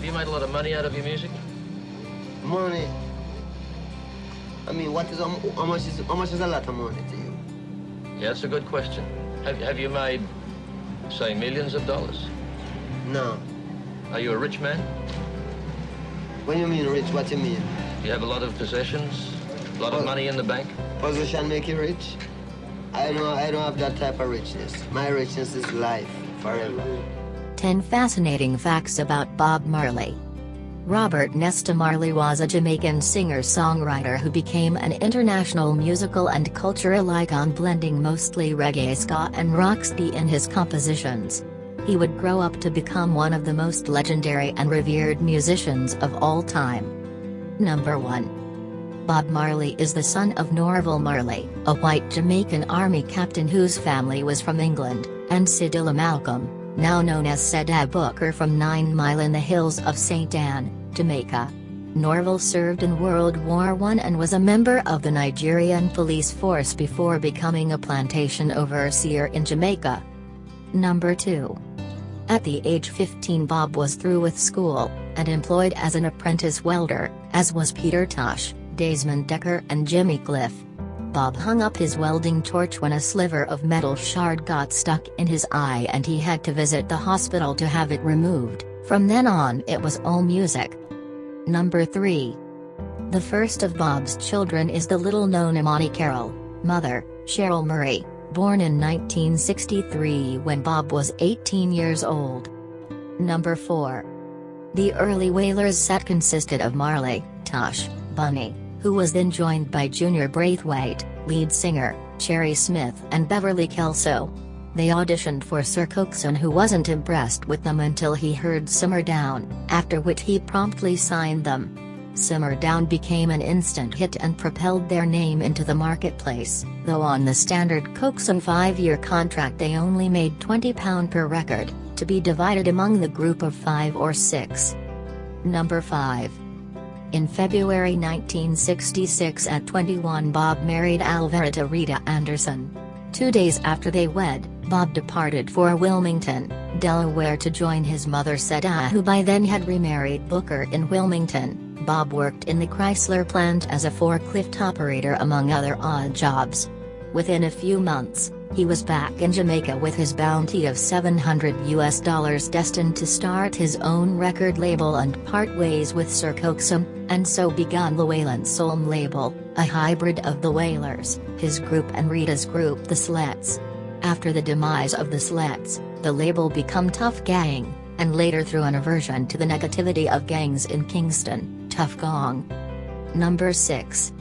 you made a lot of money out of your music? Money? I mean, how much is a lot of money to you? Yeah, that's a good question. Have you made, say, millions of dollars? No. Are you a rich man? When you mean rich, what you mean? Do you have a lot of possessions? A lot of money in the bank? Position make you rich? I don't have that type of richness. My richness is life, forever. 10 fascinating facts about Bob Marley. Robert Nesta Marley was a Jamaican singer-songwriter who became an international musical and cultural icon, blending mostly reggae, ska and rocksteady in his compositions. He would grow up to become one of the most legendary and revered musicians of all time. Number 1. Bob Marley is the son of Norval Marley, a white Jamaican army captain whose family was from England, and Cedilla Malcolm, now known as Cedda Booker, from 9 Mile in the hills of St. Anne, Jamaica. Norval served in World War I and was a member of the Nigerian police force before becoming a plantation overseer in Jamaica. Number 2. At the age 15, Bob was through with school, and employed as an apprentice welder, as was Peter Tosh, Desmond Decker and Jimmy Cliff. Bob hung up his welding torch when a sliver of metal shard got stuck in his eye and he had to visit the hospital to have it removed. From then on it was all music. Number 3. The first of Bob's children is the little-known Imani Carroll, mother, Cheryl Murray, born in 1963 when Bob was 18 years old. Number 4. The early Wailers set consisted of Marley, Tosh, Bunny, who was then joined by Junior Braithwaite, lead singer, Cherry Smith and Beverly Kelso. They auditioned for Sir Coxsone, who wasn't impressed with them until he heard Simmer Down, after which he promptly signed them. Simmer Down became an instant hit and propelled their name into the marketplace, though on the standard Coxsone 5-year contract they only made £20 per record, to be divided among the group of 5 or 6. Number 5. In February 1966 at 21, Bob married Alvarita Rita Anderson. 2 days after they wed, Bob departed for Wilmington, Delaware to join his mother Cedda, who by then had remarried Booker in Wilmington. Bob worked in the Chrysler plant as a forklift operator among other odd jobs. Within a few months, he was back in Jamaica with his bounty of $700 destined to start his own record label and part ways with Sir Coxsone, and so began the Wayland Soul label, a hybrid of the Wailers, his group and Rita's group the Sleds. After the demise of the Sleds, the label became Tough Gang, and later through an aversion to the negativity of gangs in Kingston, Tough Gong. Number 6.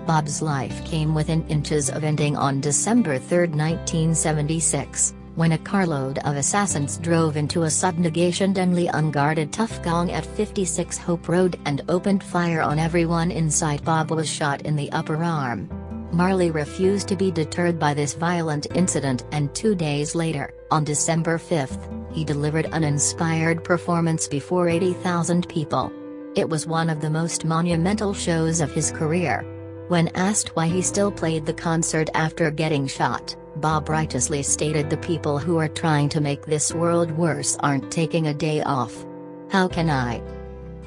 Bob's life came within inches of ending on December 3, 1976, when a carload of assassins drove into a subnegationally unguarded Tough Gong at 56 Hope Road and opened fire on everyone inside. Bob was shot in the upper arm. Marley refused to be deterred by this violent incident, and 2 days later, on December 5, he delivered an inspired performance before 80,000 people. It was one of the most monumental shows of his career. When asked why he still played the concert after getting shot, Bob righteously stated, "The people who are trying to make this world worse aren't taking a day off. How can I?"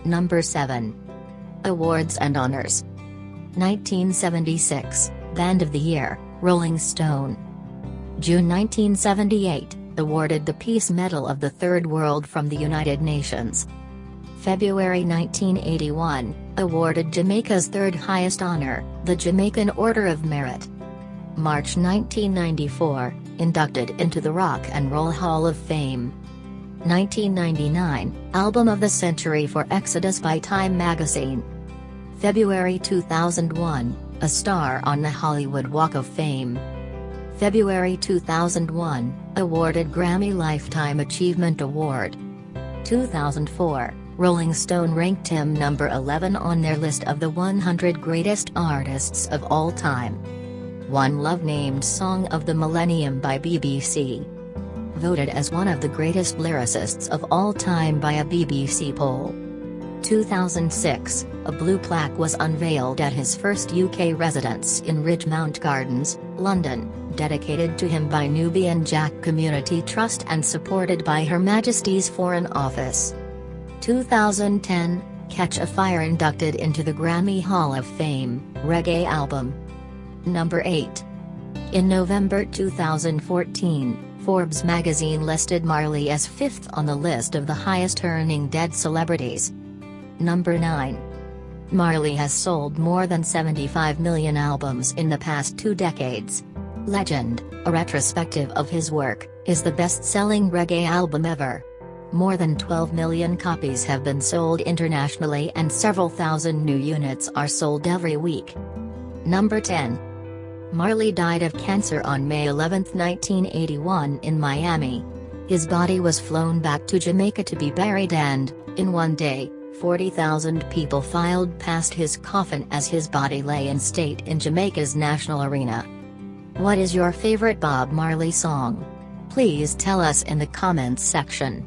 Number 7. Awards and honors. 1976, Band of the Year, Rolling Stone. June 1978, awarded the Peace Medal of the Third World from the United Nations. February 1981, awarded Jamaica's third highest honor, the Jamaican Order of Merit. March 1994, inducted into the Rock and Roll Hall of Fame. 1999, Album of the Century for Exodus by Time magazine. February 2001, a star on the Hollywood Walk of Fame. February 2001, awarded Grammy Lifetime Achievement Award. 2004, Rolling Stone ranked him number 11 on their list of the 100 greatest artists of all time. One Love named Song of the Millennium by BBC. Voted as one of the greatest lyricists of all time by a BBC poll. 2006, a blue plaque was unveiled at his first UK residence in Ridgemount Gardens, London, dedicated to him by Nubian Jack Community Trust and supported by Her Majesty's Foreign Office. 2010, Catch a Fire inducted into the Grammy Hall of Fame, reggae album. Number 8. In November 2014, Forbes magazine listed Marley as 5th on the list of the highest-earning dead celebrities. Number 9. Marley has sold more than 75 million albums in the past 2 decades. Legend, a retrospective of his work, is the best-selling reggae album ever. More than 12 million copies have been sold internationally and several thousand new units are sold every week. Number 10. Marley died of cancer on May 11, 1981 in Miami. His body was flown back to Jamaica to be buried and, in one day, 40,000 people filed past his coffin as his body lay in state in Jamaica's National Arena. What is your favorite Bob Marley song? Please tell us in the comments section.